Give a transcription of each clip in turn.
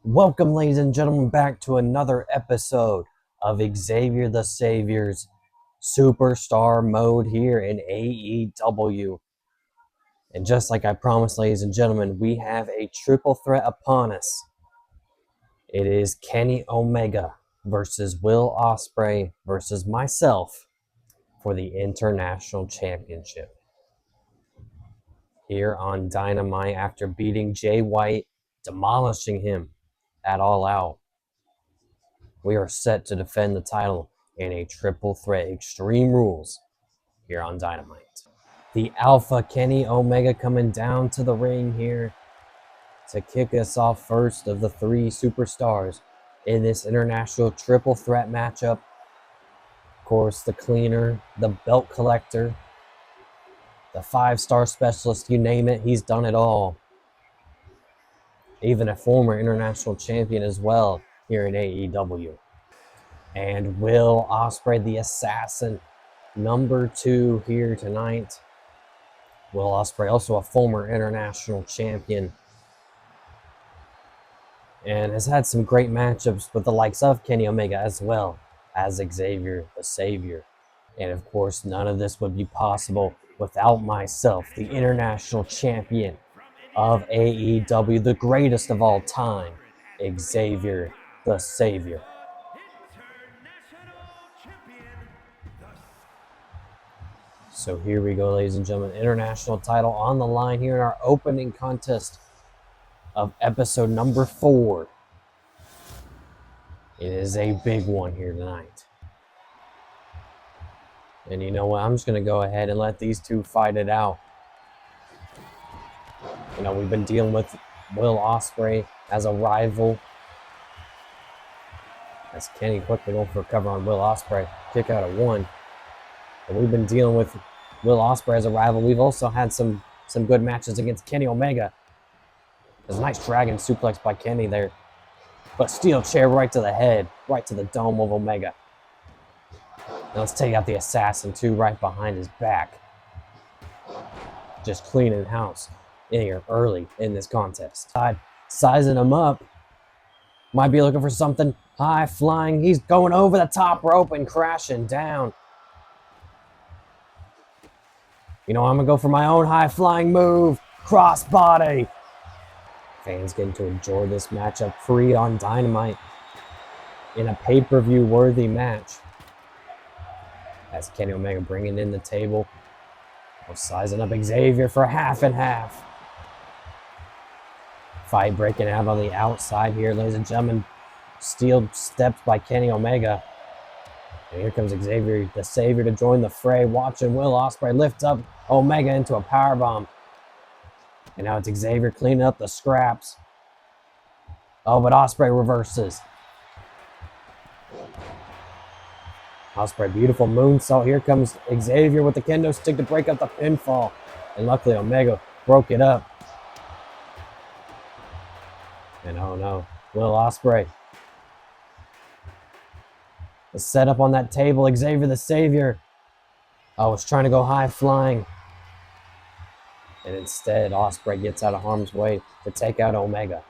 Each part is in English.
Welcome, ladies and gentlemen, back to another episode of Xavier the Savior's Superstar Mode here in AEW. And just like I promised, ladies and gentlemen, we have a triple threat upon us. It is Kenny Omega versus Will Ospreay versus myself for the International Championship. Here on Dynamite after beating Jay White, demolishing him at All Out. We are set to defend the title in a triple threat Extreme Rules here on Dynamite. The Alpha Kenny Omega coming down to the ring here to kick us off first of the three superstars in this international triple threat matchup. Of course, the cleaner, the belt collector, the 5-star specialist, you name it, he's done it all. Even a former international champion as well here in AEW. And Will Ospreay, the assassin, number 2 here tonight. Will Ospreay, also a former international champion, and has had some great matchups with the likes of Kenny Omega as well as Xavier the Savior. And of course, none of this would be possible without myself, the international champion of AEW, the greatest of all time, Xavier the Savior. So here we go, ladies and gentlemen. International title on the line here in our opening contest of episode number 4. It is a big one here tonight. And you know what? I'm just going to go ahead and let these two fight it out. You know, we've been dealing with Will Ospreay as a rival. As Kenny quickly going for a cover on Will Ospreay. Kick out of 1. And we've been dealing with Will Ospreay as a rival. We've also had some good matches against Kenny Omega. There's a nice dragon suplex by Kenny there. But steel chair right to the head, right to the dome of Omega. Now let's take out the assassin too, right behind his back. Just cleaning house in here early in this contest. Sizing him up. Might be looking for something high flying. He's going over the top rope and crashing down. You know, I'm going to go for my own high-flying move. Crossbody. Fans getting to enjoy this matchup free on Dynamite in a pay-per-view worthy match. As Kenny Omega bringing in the table. Sizing up Xavier for half and half. Fight breaking out on the outside here, ladies and gentlemen. Steel steps by Kenny Omega. And here comes Xavier the Savior to join the fray. Watching Will Ospreay lift up Omega into a powerbomb. And now it's Xavier cleaning up the scraps. Oh, but Ospreay reverses. Ospreay, beautiful moonsault. Here comes Xavier with the kendo stick to break up the pinfall. And luckily Omega broke it up. And oh no, Will Ospreay. The setup on that table, Xavier the Savior. Oh, was trying to go high flying. And instead, Ospreay gets out of harm's way to take out Omega.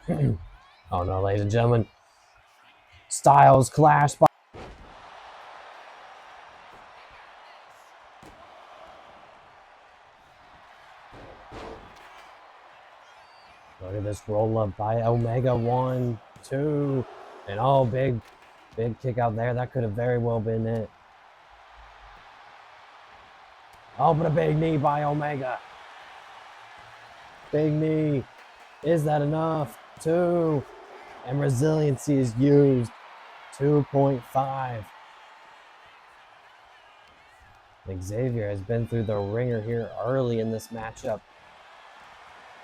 Oh no, ladies and gentlemen. Styles clash by. Look at this roll up by Omega. 1, 2. And oh, big kick out there. That could have very well been it. Oh, but a big knee by Omega. Big knee. Is that enough? 2. And resiliency is used. 2.5. Xavier has been through the ringer here early in this matchup.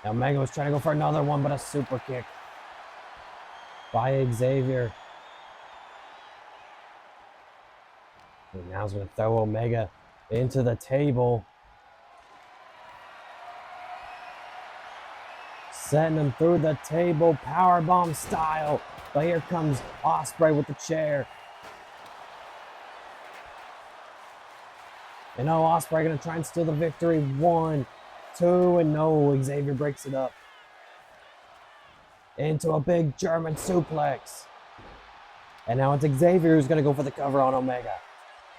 Omega was trying to go for another one, but a super kick by Xavier. And now he's going to throw Omega into the table. Setting him through the table, powerbomb style. But here comes Ospreay with the chair. And oh, Ospreay going to try and steal the victory. 1, 2, and no, Xavier breaks it up. into a big German suplex. And now it's Xavier who's going to go for the cover on Omega.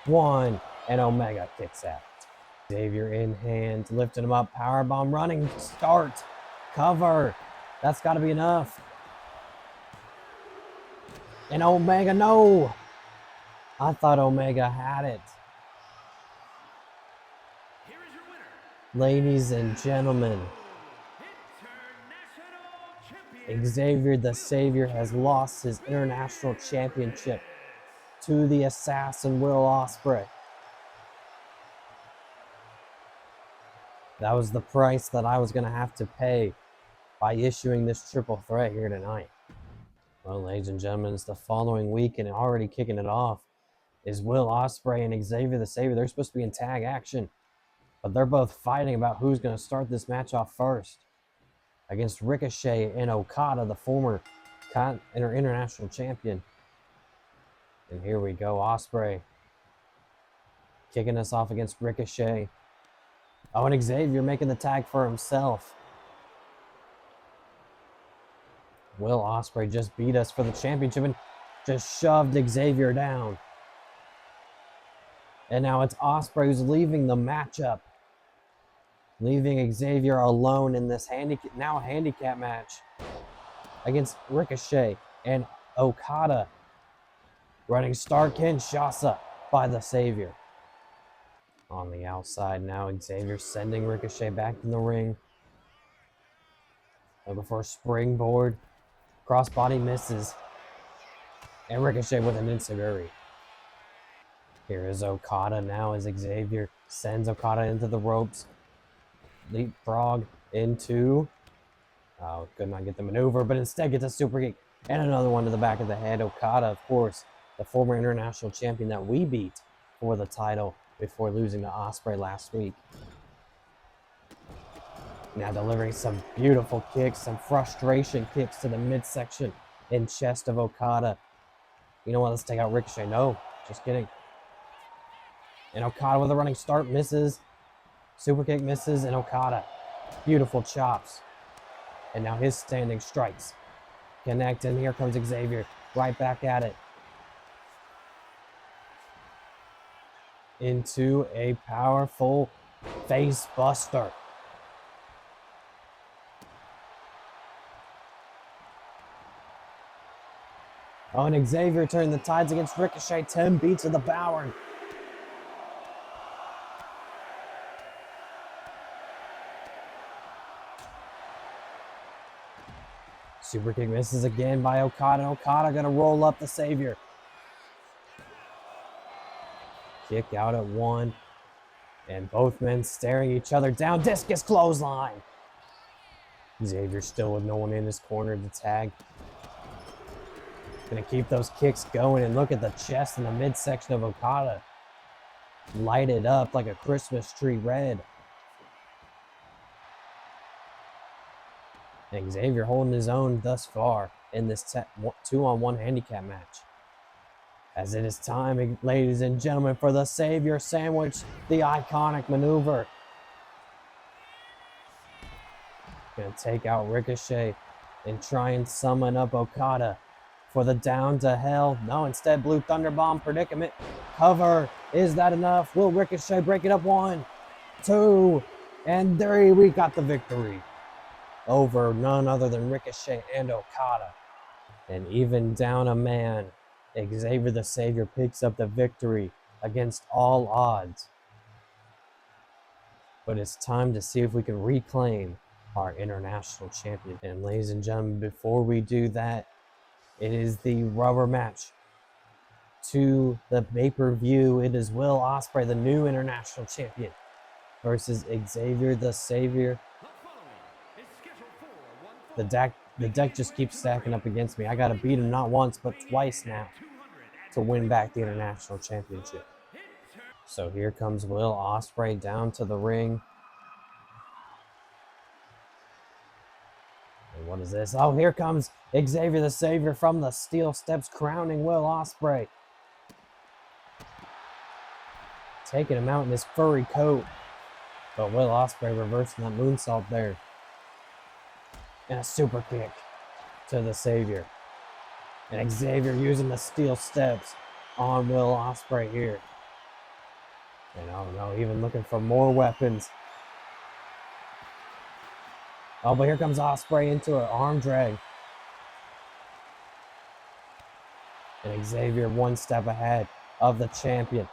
One, and Omega kicks out. Xavier in hand, lifting him up, powerbomb, running start, cover. That's got to be enough. And Omega, no! I thought Omega had it. Here is your winner. Ladies and gentlemen, Xavier the Savior has lost his International Championship to the assassin Will Ospreay. That was the price that I was going to have to pay by issuing this triple threat here tonight. Well, ladies and gentlemen, it's the following week, and already kicking it off is Will Ospreay and Xavier the Savior. They're supposed to be in tag action, but they're both fighting about who's going to start this match off first against Ricochet and Okada, the former international champion. And here we go, Ospreay kicking us off against Ricochet. Oh, and Xavier making the tag for himself. Will Ospreay just beat us for the championship and just shoved Xavier down. And now it's Ospreay who's leaving the matchup, leaving Xavier alone in this handicap match against Ricochet and Okada. Running star Kinshasa by the Savior. On the outside now, Xavier sending Ricochet back in the ring. Looking for a springboard. Crossbody misses. And Ricochet with an enziguri. Here is Okada now as Xavier sends Okada into the ropes. Leapfrog into... Oh, could not get the maneuver, but instead gets a super kick. And another one to the back of the head. Okada, of course, the former international champion that we beat for the title before losing to Ospreay last week. Now delivering some beautiful kicks, some frustration kicks to the midsection and chest of Okada. You know what? Let's take out Ricochet. No, just kidding. And Okada with a running start misses. Super kick misses, and Okada. Beautiful chops. And now his standing strikes. Connect, and here comes Xavier. Right back at it. Into a powerful face buster. Oh, and Xavier turned the tides against Ricochet. 10 beats of the Bowen. Super kick misses again by Okada. Okada gonna roll up the Savior. Kick out at one. And both men staring each other down. Discus clothesline. Xavier still with no one in his corner to tag. Gonna keep those kicks going, and look at the chest and the midsection of Okada. Lighted up like a Christmas tree red. And Xavier holding his own thus far in this 2-on-1 handicap match. As it is time, ladies and gentlemen, for the Savior Sandwich, the iconic maneuver. Gonna take out Ricochet and try and summon up Okada for the down to hell. No, instead, Blue Thunderbomb predicament. Cover. Is that enough? Will Ricochet break it up? 1, 2, and 3. We got the victory over none other than Ricochet and Okada. And even down a man, Xavier the Savior picks up the victory against all odds. But it's time to see if we can reclaim our international champion. And ladies and gentlemen, before we do that, it is the rubber match to the pay-per-view. It is Will Ospreay, the new international champion, versus Xavier the Savior. The deck just keeps stacking up against me. I got to beat him not once, but twice now to win back the international championship. So here comes Will Ospreay down to the ring. And what is this? Oh, here comes Xavier the Savior from the steel steps, crowning Will Ospreay. Taking him out in his furry coat. But Will Ospreay reversing that moonsault there. And a super kick. to the Savior. And Xavier using the steel steps on Will Ospreay here. And oh no, even looking for more weapons. Oh, but here comes Ospreay into an arm drag. And Xavier one step ahead of the champion.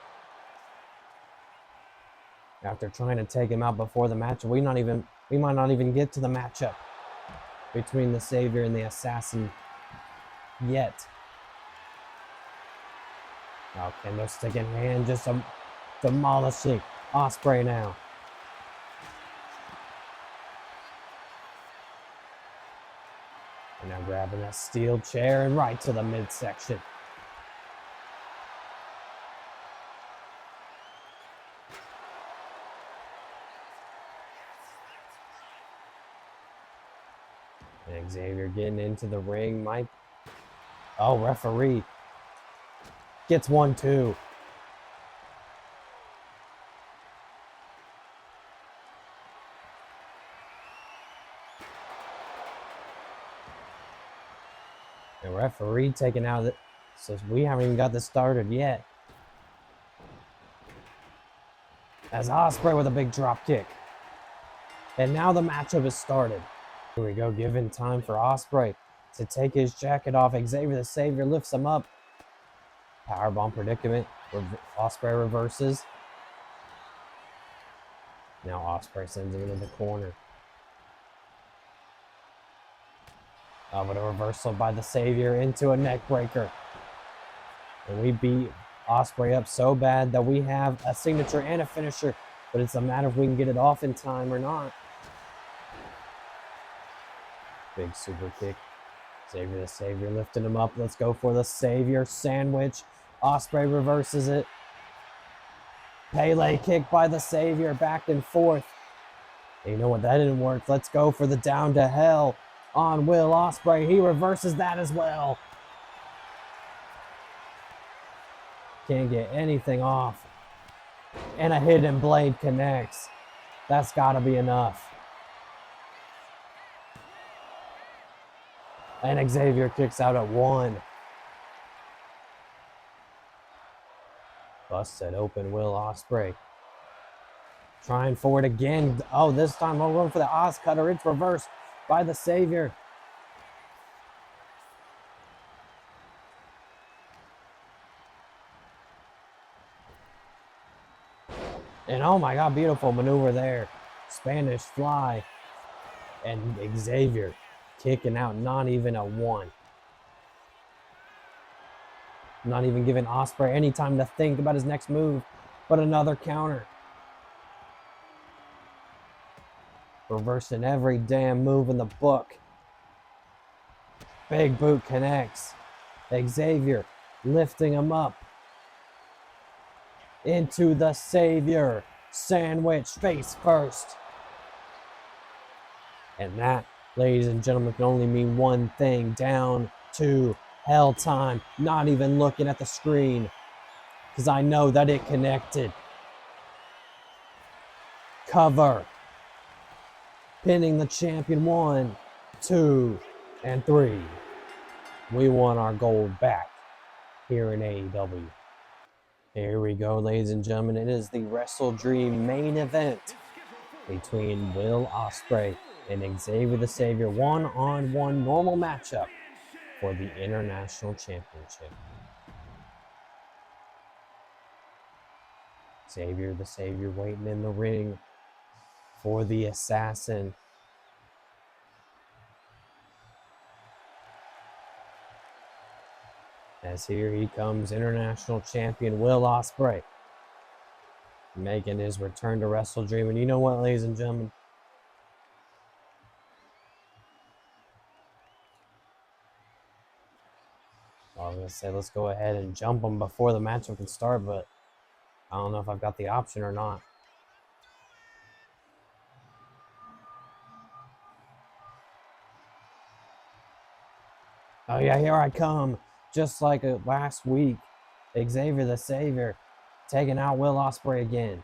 After trying to take him out before the match, we might not even get to the matchup between the Savior and the Assassin yet. Now kendo stick in hand, just demolishing Ospreay now. And now grabbing a steel chair and right to the midsection. And Xavier getting into the ring. Oh, referee gets 1-2. The referee taking out it says we haven't even got this started yet. As Ospreay with a big drop kick. And now the matchup is started. Here we go, giving time for Ospreay to take his jacket off. Xavier the Savior lifts him up. Powerbomb predicament. Ospreay reverses. Now Ospreay sends him into the corner. Oh, but a reversal by the Savior into a neck breaker. And we beat Ospreay up so bad that we have a signature and a finisher. But it's a matter if we can get it off in time or not. Big super kick. Xavier the Savior lifting him up. Let's go for the Savior sandwich. Ospreay reverses it. Pele kick by the Savior, back and forth. And you know what? That didn't work. Let's go for the down to hell on Will Ospreay. He reverses that as well. Can't get anything off. And a hidden blade connects. That's got to be enough. And Xavier kicks out at 1. Busted open Will Ospreay. Trying for it again. Oh, this time we're going for the Oz cutter. It's reversed by the Savior. And oh my God, beautiful maneuver there. Spanish fly. And Xavier kicking out, not even a 1. Not even giving Ospreay any time to think about his next move, but another counter. Reversing every damn move in the book. Big boot connects. Xavier lifting him up into the Savior. Sandwich face first. And that, ladies and gentlemen, can only mean one thing. Down to hell time. Not even looking at the screen, because I know that it connected. Cover. Pinning the champion. 1, 2, and 3. We won our gold back here in AEW. Here we go, ladies and gentlemen. It is the Wrestle Dream main event between Will Ospreay and Xavier the Savior. One-on-one normal matchup for the International Championship. Xavier the Savior waiting in the ring for the Assassin. As here he comes, International Champion Will Ospreay, making his return to Wrestle Dream. And you know what, ladies and gentlemen? I was going to say, let's go ahead and jump him before the matchup can start, but I don't know if I've got the option or not. Oh yeah, here I come. Just like last week, Xavier the Savior taking out Will Ospreay again.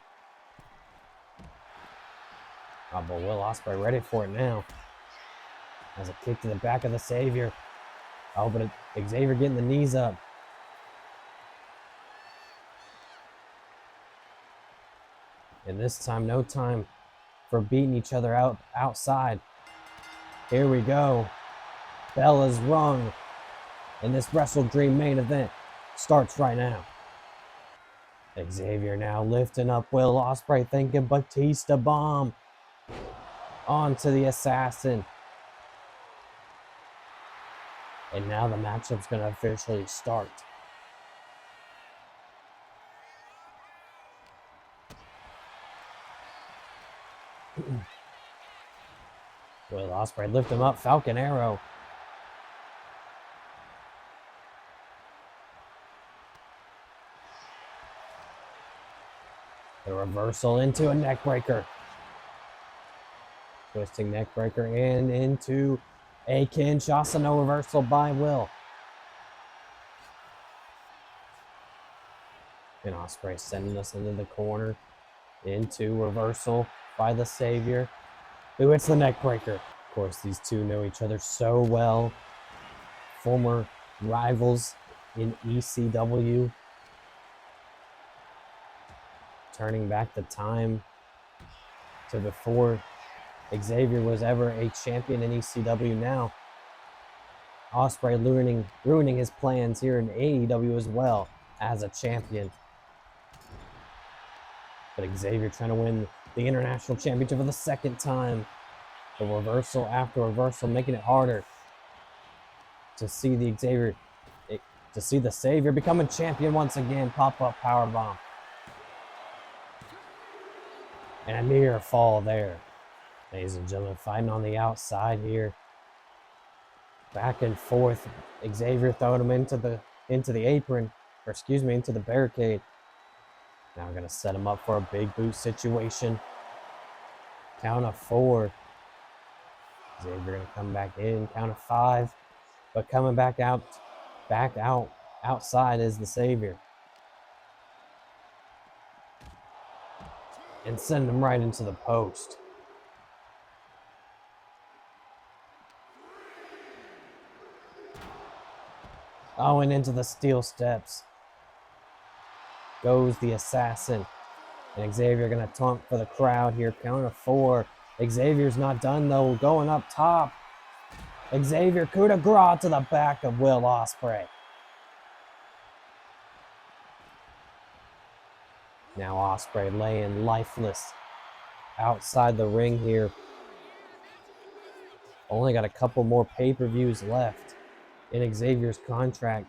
Oh, but Will Ospreay ready for it now. As a kick to the back of the Savior. Oh, but Xavier getting the knees up. And this time, no time for beating each other outside. Here we go. Bell is rung. And this Wrestle Dream main event starts right now. Xavier now lifting up Will Ospreay, thinking Batista bomb. Onto the Assassin. And now the matchup's going to officially start. Will Ospreay lift him up, Falcon Arrow. The reversal into a neckbreaker. Twisting neckbreaker and into a Kinshasa, no reversal by Will. And Ospreay sending us into the corner. Into reversal by the Savior. Who hits the neckbreaker. Of course, these two know each other so well. Former rivals in ECW. Turning back the time to before Xavier was ever a champion in ECW. Now Ospreay ruining his plans here in AEW as well as a champion. But Xavier trying to win the International Championship for the second time. The reversal after reversal, making it harder to see the Savior becoming champion once again. Pop-up powerbomb. And a near fall there. Ladies and gentlemen, fighting on the outside here. Back and forth. Xavier throwing him into the apron, or excuse me, into the barricade. Now we're gonna set him up for a big boot situation. Count of 4. Xavier gonna come back in. Count of 5. But coming back out outside is the Savior. And send him right into the post. Oh, and into the steel steps goes the Assassin. And Xavier gonna taunt for the crowd here. Count of 4. Xavier's not done though. Going up top. Xavier coup de grace to the back of Will Ospreay. Now Ospreay laying lifeless outside the ring here. Only got a couple more pay-per-views left in Xavier's contract.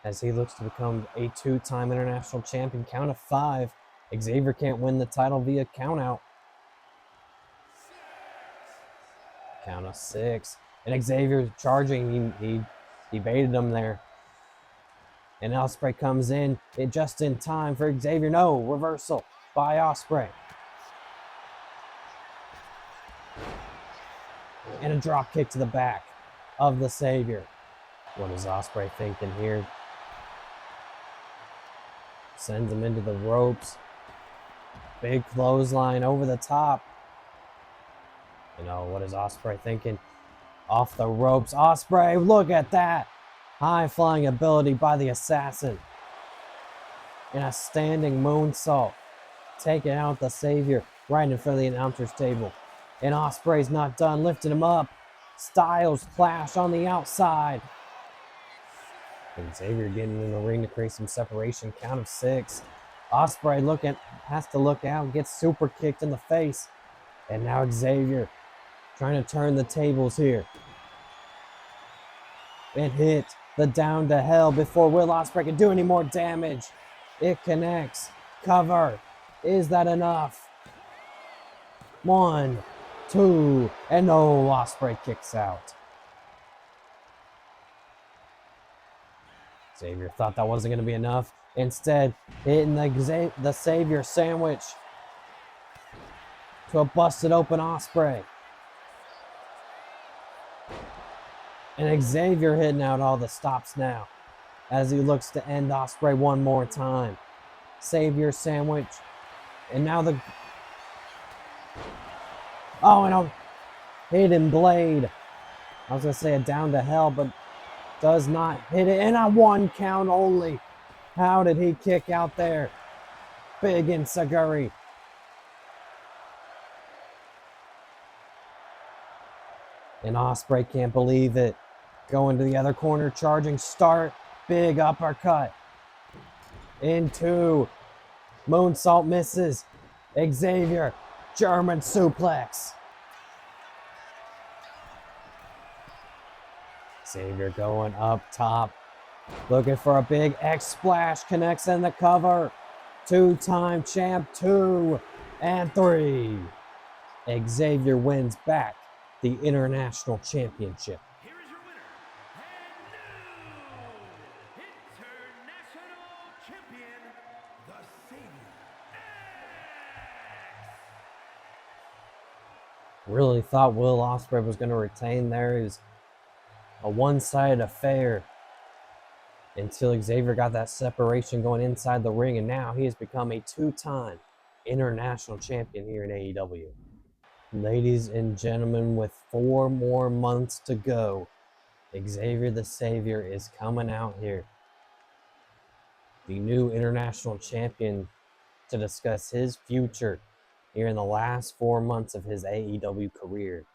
As he looks to become a 2-time international champion. Count of 5. Xavier can't win the title via countout. Count of 6. And Xavier charging. He baited him there. And Ospreay comes in just in time for Xavier. No, reversal by Ospreay. And a drop kick to the back of the Savior. What is Ospreay thinking here? Sends him into the ropes. Big clothesline over the top. You know, what is Ospreay thinking? Off the ropes. Ospreay, look at that. High flying ability by the Assassin. And a standing moonsault. Taking out the Savior right in front of the announcer's table. And Ospreay's not done, lifting him up. Styles clash on the outside. And Xavier getting in the ring to create some separation. Count of 6. Ospreay has to look out, gets super kicked in the face. And now Xavier trying to turn the tables here. It hit the down to hell before Will Ospreay can do any more damage. It connects. Cover. Is that enough? 1, 2, and no, Ospreay kicks out. Xavier thought that wasn't going to be enough. Instead, hitting the Savior sandwich to a busted open Ospreay. And Xavier hitting out all the stops now as he looks to end Ospreay one more time. Savior sandwich. And now Oh, and a hidden blade. I was going to say a down to hell, but does not hit it. And a 1 count only. How did he kick out there? Big Insaguri. And Ospreay can't believe it. Going to the other corner, charging, start. Big uppercut. Into. Moonsault misses. Xavier. German suplex. Xavier going up top. Looking for a big X splash. Connects in the cover. 2-time champ. 2 and 3. Xavier wins back the International Championship. Here is your winner, and new International Champion, the Savior. Really thought Will Ospreay was going to retain there. It was a one-sided affair until Xavier got that separation going inside the ring, and now he has become a 2-time international champion here in AEW. Ladies and gentlemen, with 4 more months to go, Xavier the Savior is coming out here, the new international champion, to discuss his future here in the last 4 months of his AEW career.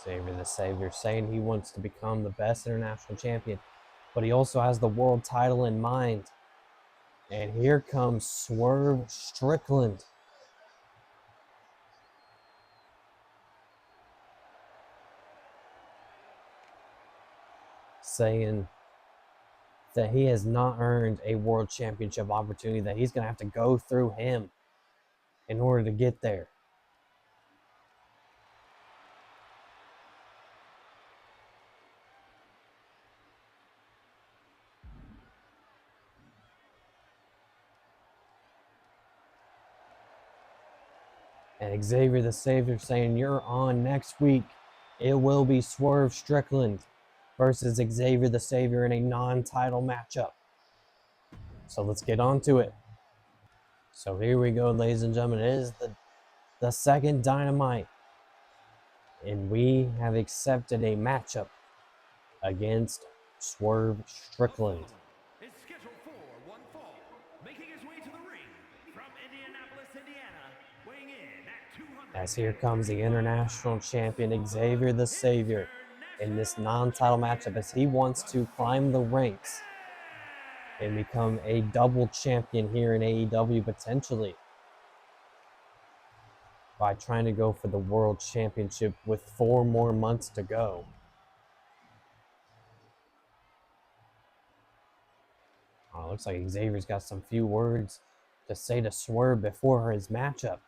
Xavier the Savior saying he wants to become the best international champion, but he also has the world title in mind. And here comes Swerve Strickland. Saying that he has not earned a world championship opportunity, that he's going to have to go through him in order to get there. And Xavier the Savior saying, you're on next week. It will be Swerve Strickland versus Xavier the Savior in a non-title matchup. So let's get on to it. So here we go, ladies and gentlemen. It is the second Dynamite. And we have accepted a matchup against Swerve Strickland. Is scheduled for one fall, making his way to the ring from Indianapolis, Indiana, weighing in at 200. As here comes the international champion, Xavier the Savior, in this non-title matchup, as he wants to climb the ranks and become a double champion here in AEW potentially, by trying to go for the world championship with 4 more months to go. Oh, looks like Xavier's got some few words to say to Swerve before his matchup.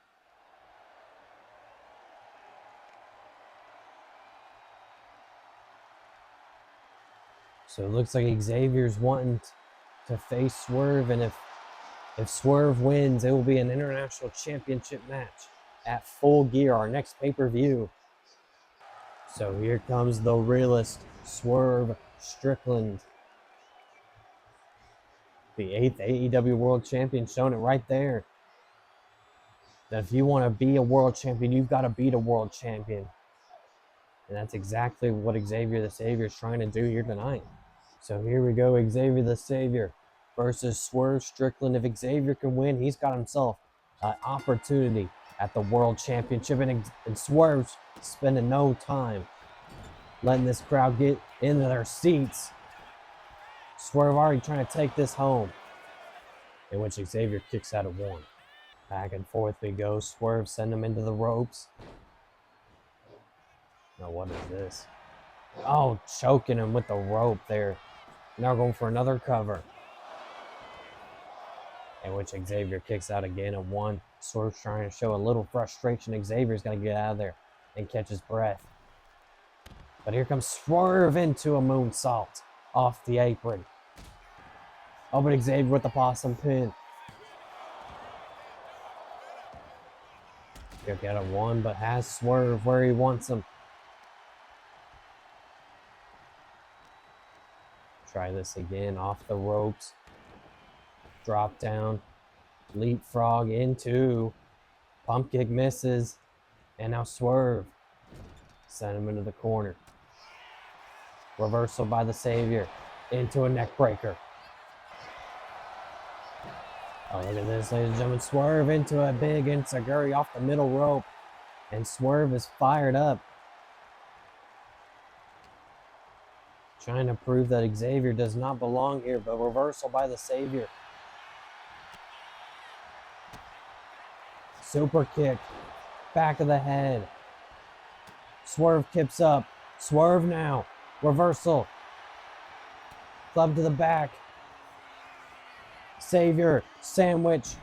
So it looks like Xavier's wanting to face Swerve, and if Swerve wins, it will be an international championship match at Full Gear, our next pay-per-view. So here comes the realist, Swerve Strickland, the 8th AEW World Champion, showing it right there. That if you want to be a world champion, you've got to beat a world champion. And that's exactly what Xavier the Savior is trying to do here tonight. So here we go, Xavier the Savior versus Swerve Strickland. If Xavier can win, he's got himself an opportunity at the World Championship. And Swerve's spending no time letting this crowd get into their seats. Swerve already trying to take this home, in which Xavier kicks out at 1. Back and forth we go. Swerve send him into the ropes. Now what is this? Oh, choking him with the rope there. Now going for another cover, in which Xavier kicks out again at 1. Swerve's trying to show a little frustration. Xavier's going to get out of there and catch his breath. But here comes Swerve into a moonsault off the apron. Oh, but Xavier with the possum pin. Kick out of one, but has Swerve where he wants him. Try this again, off the ropes. Drop down. Leapfrog into. Pump kick misses. And now Swerve. Send him into the corner. Reversal by the Savior. Into a neck breaker. Oh, look at this, ladies and gentlemen. Swerve into a big enziguri off the middle rope. And Swerve is fired up. Trying to prove that Xavier does not belong here, but reversal by the Savior. Super kick. Back of the head. Swerve kips up. Swerve now. Reversal. Club to the back. Savior. Sandwich.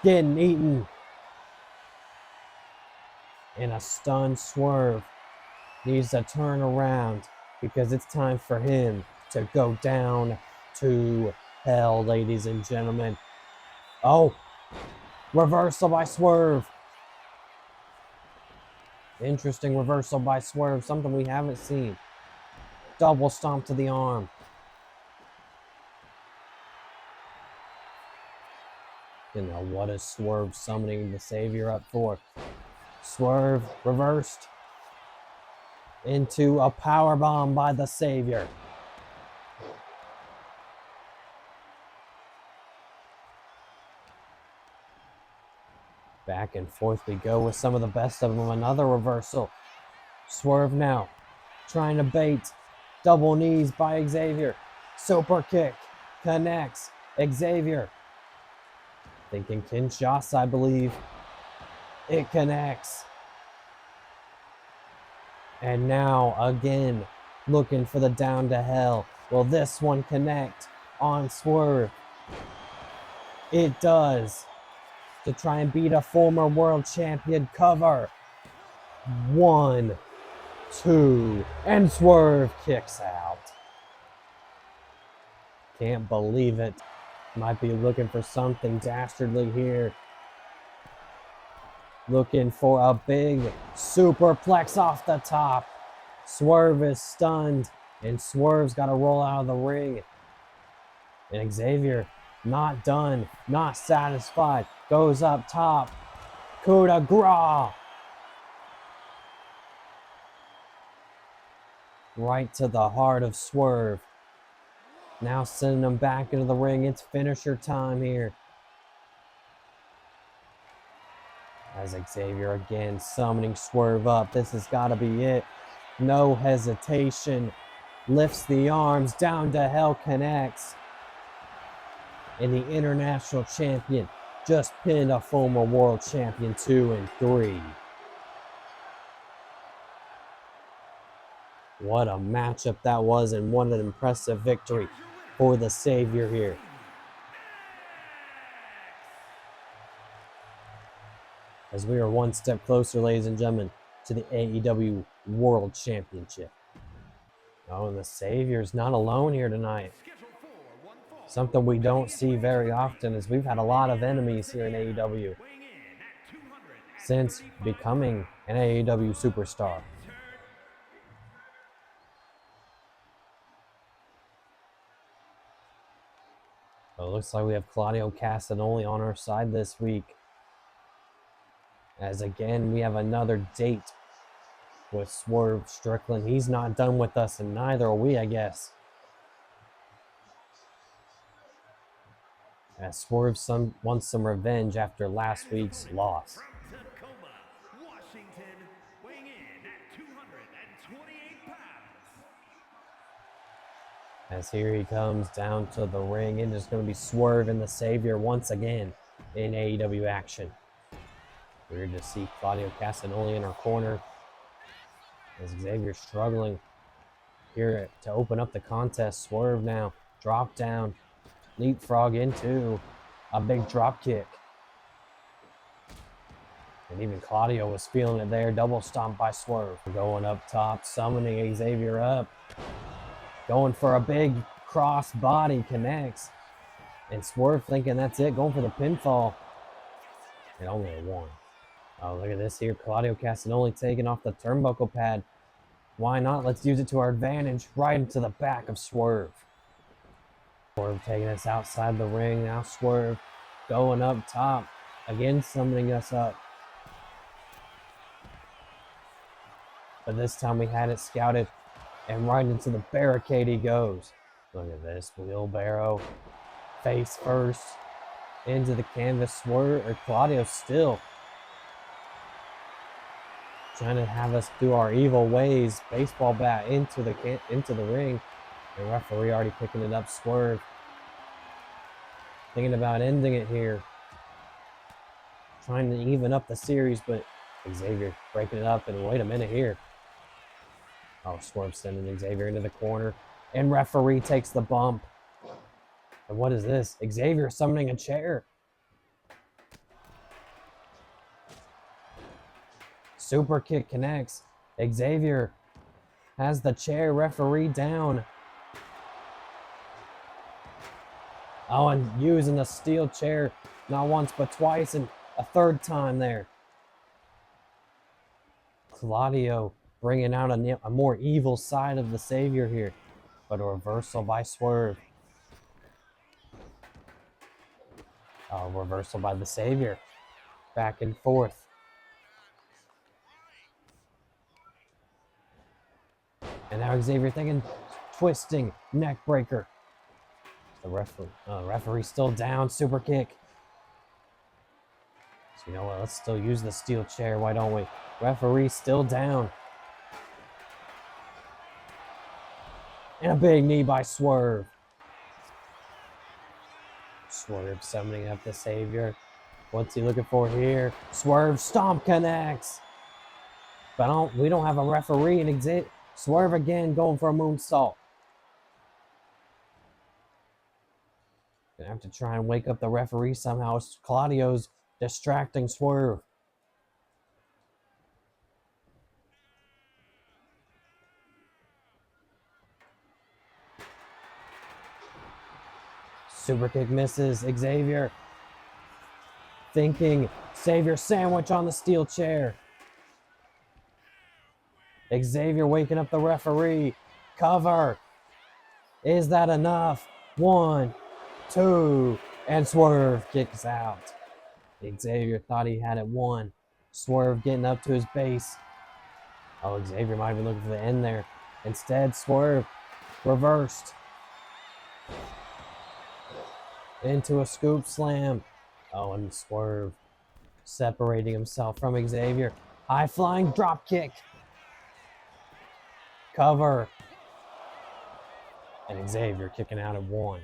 Getting eaten. And a stunned Swerve needs to turn around because it's time for him to go down to hell, ladies and gentlemen. Oh, reversal by Swerve. Interesting reversal by Swerve, something we haven't seen. Double stomp to the arm. You know, what is Swerve summoning the Savior up for? Swerve reversed into a powerbomb by the Savior. Back and forth we go with some of the best of them. Another reversal. Swerve now. Trying to bait. Double knees by Xavier. Super kick. Connects. Xavier. Thinking Kinshasa, I believe. It connects. And now, again, looking for the down to hell. Will this one connect on Swerve? It does. To try and beat a former world champion cover. 1, 2, and Swerve kicks out. Can't believe it. Might be looking for something dastardly here. Looking for a big superplex off the top. Swerve is stunned, and Swerve's got to roll out of the ring. And Xavier, not done, not satisfied, goes up top. Coup de grace. Right to the heart of Swerve. Now sending him back into the ring. It's finisher time here. As Xavier again summoning Swerve up. This has got to be it. No hesitation. Lifts the arms. Down to hell connects. And the international champion just pinned a former world champion 2 and 3. What a matchup that was, and what an impressive victory for the Savior here. As we are one step closer, ladies and gentlemen, to the AEW World Championship. Oh, and the Savior's not alone here tonight. Something we don't see very often, as we've had a lot of enemies here in AEW since becoming an AEW superstar. Well, it looks like we have Claudio Castagnoli on our side this week. As again, we have another date with Swerve Strickland. He's not done with us, and neither are we, I guess. As Swerve wants some revenge after last week's loss. From Tacoma, Washington, weighing in at 228 pounds. As here he comes down to the ring, and it's going to be Swerve and the Savior once again in AEW action. Weird to see Claudio Castagnoli in our corner. As Xavier struggling here to open up the contest. Swerve now, drop down, leapfrog into a big drop kick. And even Claudio was feeling it there. Double stomp by Swerve. Going up top, summoning Xavier up. Going for a big cross body, connects. And Swerve thinking that's it, going for the pinfall. And only a 1. Oh, look at this here. Claudio Castagnoli taking off the turnbuckle pad. Why not? Let's use it to our advantage. Right into the back of Swerve. Swerve taking us outside the ring. Now Swerve going up top. Again, summoning us up. But this time we had it scouted. And right into the barricade he goes. Look at this. Wheelbarrow. Face first. Into the canvas. Swerve. Or Claudio still trying to have us do our evil ways. Baseball bat into the ring. The referee already picking it up. Swerve thinking about ending it here. Trying to even up the series, but Xavier breaking it up. And wait a minute here. Oh, Swerve sending Xavier into the corner. And referee takes the bump. And what is this? Xavier summoning a chair. Super kick connects. Xavier has the chair. Referee down. Oh, and using the steel chair not once but twice and a third time there. Claudio bringing out a more evil side of the Savior here. But a reversal by Swerve. Oh, reversal by the Savior. Back and forth. And now Xavier thinking, twisting, neck breaker. The referee still down, super kick. So you know what, let's still use the steel chair, why don't we? Referee still down. And a big knee by Swerve. Swerve summoning up the Savior. What's he looking for here? Swerve stomp connects. But we don't have a referee, and Swerve again going for a moonsault. Gonna have to try and wake up the referee somehow. Claudio's distracting Swerve. Super kick misses. Xavier thinking. Savior sandwich on the steel chair. Xavier waking up the referee. Cover. Is that enough? 1, 2, and Swerve kicks out. Xavier thought he had it won. Swerve getting up to his base. Oh, Xavier might have been looking for the end there. Instead, Swerve reversed into a scoop slam. Oh, and Swerve separating himself from Xavier. High flying drop kick. Cover. And Xavier kicking out at 1.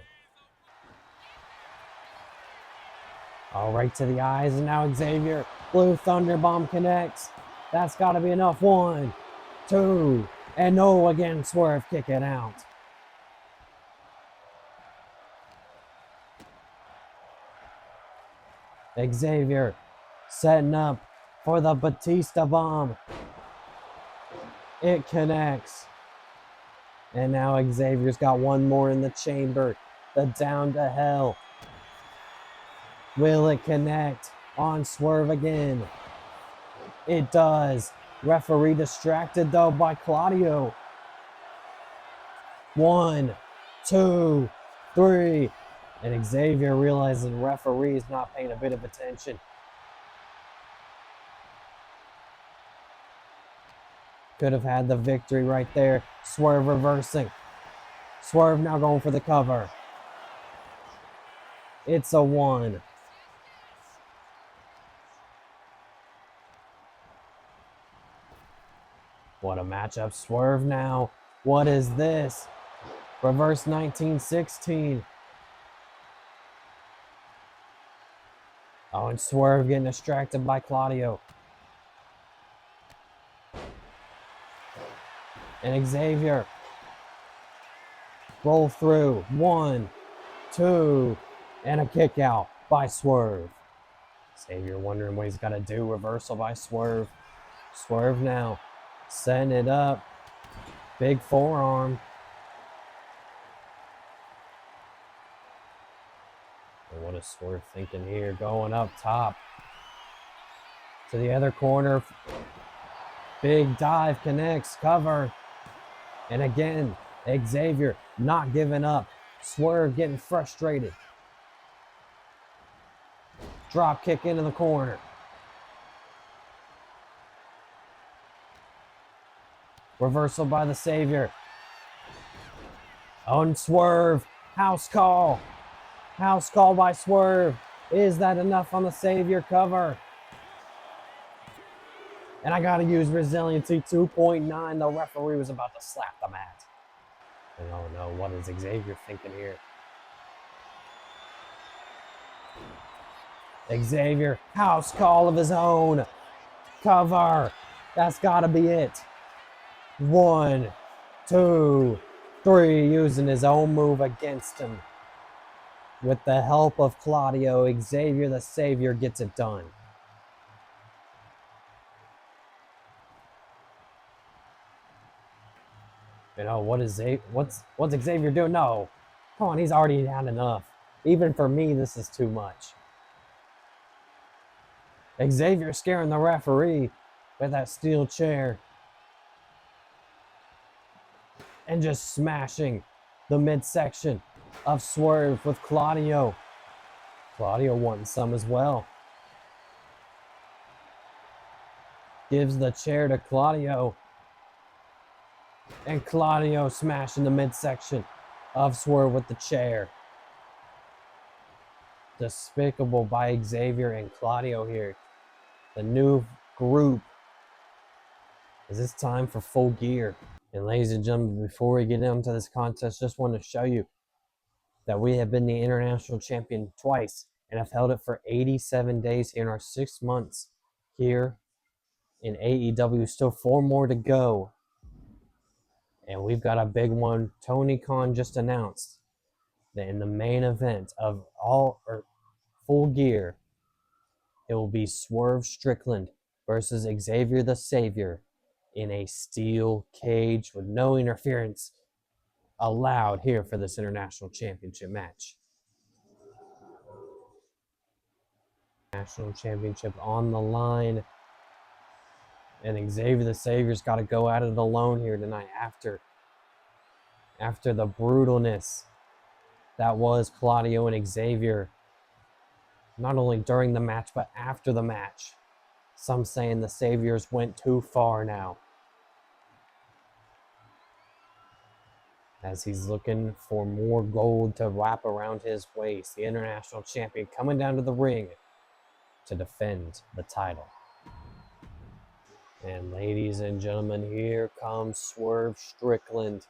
All right to the eyes, and now Xavier. Blue Thunder Bomb connects. That's got to be enough. 1, 2, and no again. Swerve kicking out. Xavier setting up for the Batista Bomb. It connects. And now Xavier's got one more in the chamber. The down to hell. Will it connect on Swerve again? It does. Referee distracted though by Claudio. 1, 2, 3. And Xavier realizing referee is not paying a bit of attention. Could have had the victory right there. Swerve reversing. Swerve now going for the cover. It's a 1. What a matchup. Swerve now. What is this? Reverse 1916. Oh, and Swerve getting distracted by Claudio. And Xavier. Roll through. 1, 2, and a kick out by Swerve. Xavier wondering what he's got to do. Reversal by Swerve. Swerve now. Setting it up. Big forearm. And what is Swerve thinking here? Going up top. To the other corner. Big dive connects, cover. And again, Xavier not giving up. Swerve getting frustrated. Drop kick into the corner. Reversal by the Savior. On Swerve. House call. House call by Swerve. Is that enough on the Savior? Cover. And I gotta use resiliency 2.9. The referee was about to slap the mat. And oh no, what is Xavier thinking here? Xavier, house call of his own. Cover. That's gotta be it. 1, 2, 3, using his own move against him. With the help of Claudio, Xavier the Savior gets it done. You know, what's Xavier doing? No. Come on, he's already had enough. Even for me, this is too much. Xavier scaring the referee with that steel chair. And just smashing the midsection of Swerve with Claudio. Claudio wanting some as well. Gives the chair to Claudio. And Claudio smashing the midsection of Swerve with the chair. Despicable by Xavier and Claudio here. The new group. Is this time for Full Gear? And ladies and gentlemen, before we get into this contest, just want to show you that we have been the international champion twice and have held it for 87 days here in our 6 months here in AEW. Still 4 more to go. And we've got a big one. Tony Khan just announced that in the main event of Full Gear, it will be Swerve Strickland versus Xavier the Savior in a steel cage with no interference allowed here for this international championship match. National championship on the line. And Xavier the Savior's got to go at it alone here tonight after the brutalness that was Claudio and Xavier. Not only during the match, but after the match. Some saying the Saviors went too far now. As he's looking for more gold to wrap around his waist. The international champion coming down to the ring to defend the title. And ladies and gentlemen, here comes Swerve Strickland.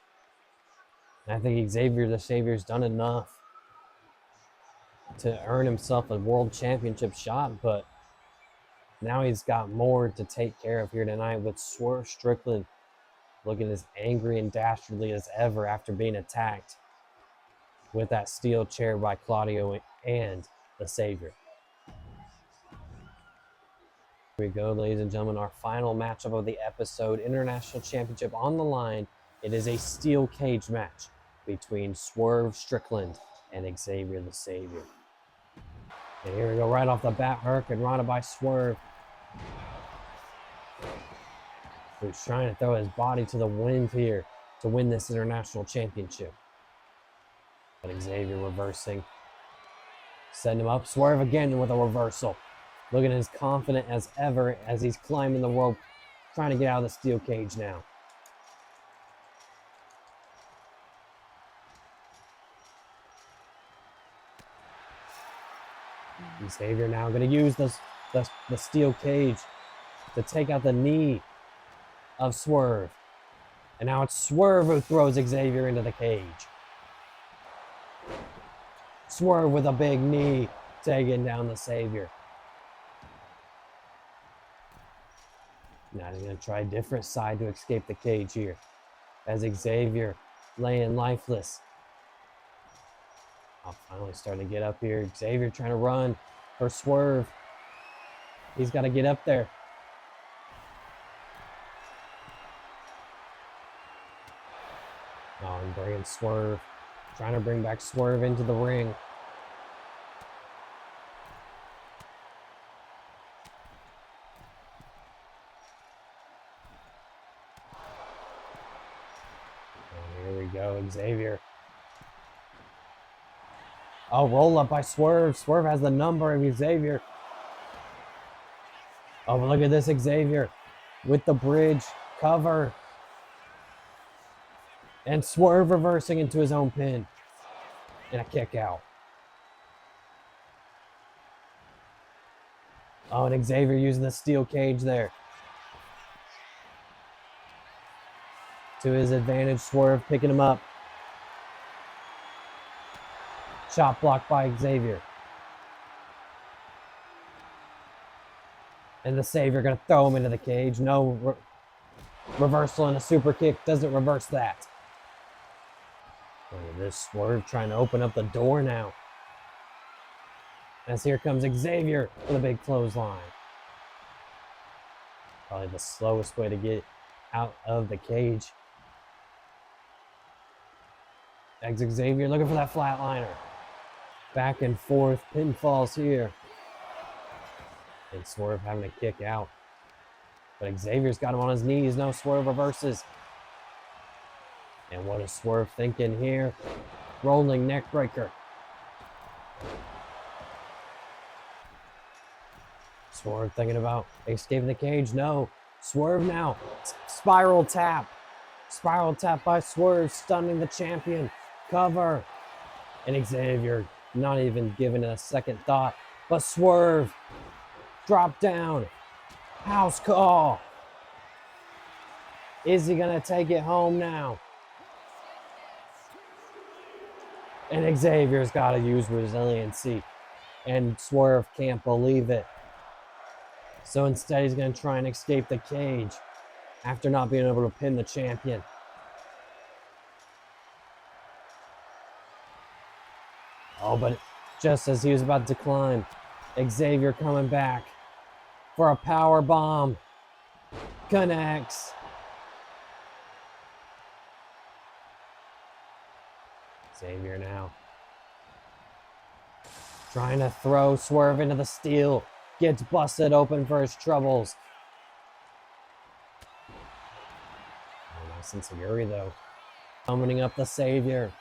And I think Xavier the Savior's done enough to earn himself a world championship shot, but now he's got more to take care of here tonight with Swerve Strickland looking as angry and dastardly as ever after being attacked with that steel chair by Claudio and the Savior. Here we go, ladies and gentlemen, our final matchup of the episode, International Championship on the line. It is a steel cage match between Swerve Strickland and Xavier the Savior. And here we go, right off the bat, Hurricane Rana by Swerve. Who's trying to throw his body to the wind here to win this international championship. But Xavier reversing. Setting him up. Swerve again with a reversal. Looking as confident as ever as he's climbing the rope, trying to get out of the steel cage now. Xavier now going to use the steel cage to take out the knee of Swerve. And now it's Swerve who throws Xavier into the cage. Swerve with a big knee, taking down the Savior. Now he's going to try a different side to escape the cage here. As Xavier laying lifeless. I'm finally starting to get up here. Xavier trying to run for Swerve. He's got to get up there. Oh, and bringing Swerve. Trying to bring back Swerve into the ring. we go, Xavier. Oh, roll up by Swerve. Swerve has the number of Xavier. Oh, but look at this Xavier with the bridge cover. And Swerve reversing into his own pin. And a kick out. Oh, and Xavier using the steel cage there. To his advantage, Swerve picking him up. Chop block by Xavier. And the Savior gonna throw him into the cage. No reversal and a super kick doesn't reverse that. Look at this Swerve trying to open up the door now. As here comes Xavier with a big clothesline. Probably the slowest way to get out of the cage. Xavier looking for that flatliner. Back and forth, pinfalls here. And Swerve having to kick out. But Xavier's got him on his knees. No, Swerve reverses. And what is Swerve thinking here? Rolling neck breaker. Swerve thinking about escaping the cage. No. Swerve now. Spiral tap. Spiral tap by Swerve, stunning the champion. Cover. And Xavier not even giving it a second thought. But Swerve. Drop down. House call. Is he going to take it home now? And Xavier's got to use resiliency. And Swerve can't believe it. So instead, he's going to try and escape the cage after not being able to pin the champion. Oh, but just as he was about to climb, Xavier coming back for a power bomb. Connects. Xavier now trying to throw Swerve into the steel. Gets busted open for his troubles. Oh, nice and Seguri though. Summoning up the Savior.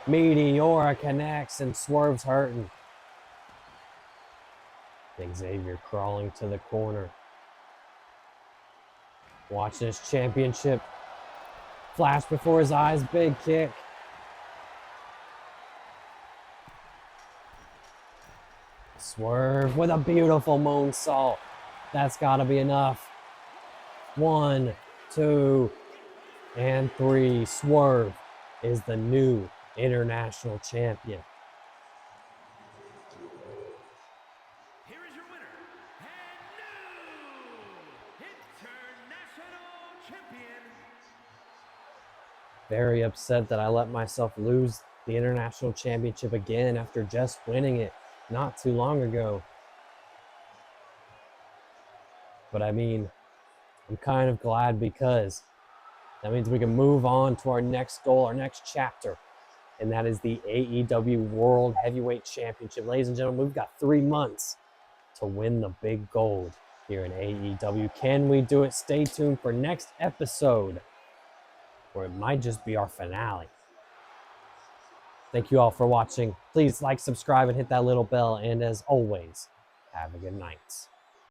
Meteora connects and Swerve's hurting. Xavier crawling to the corner. Watching his championship flash before his eyes. Big kick. Swerve with a beautiful moonsault. That's got to be enough. 1, 2, and 3. Swerve is the new international champion. Here is your winner and new international champion. Very upset that I let myself lose the international championship again after just winning it not too long ago. But I mean, I'm kind of glad because that means we can move on to our next goal, our next chapter, and that is the AEW World Heavyweight Championship. Ladies and gentlemen, we've got 3 months to win the big gold here in AEW. Can we do it? Stay tuned for next episode, or it might just be our finale. Thank you all for watching. Please like, subscribe, and hit that little bell. And as always, have a good night.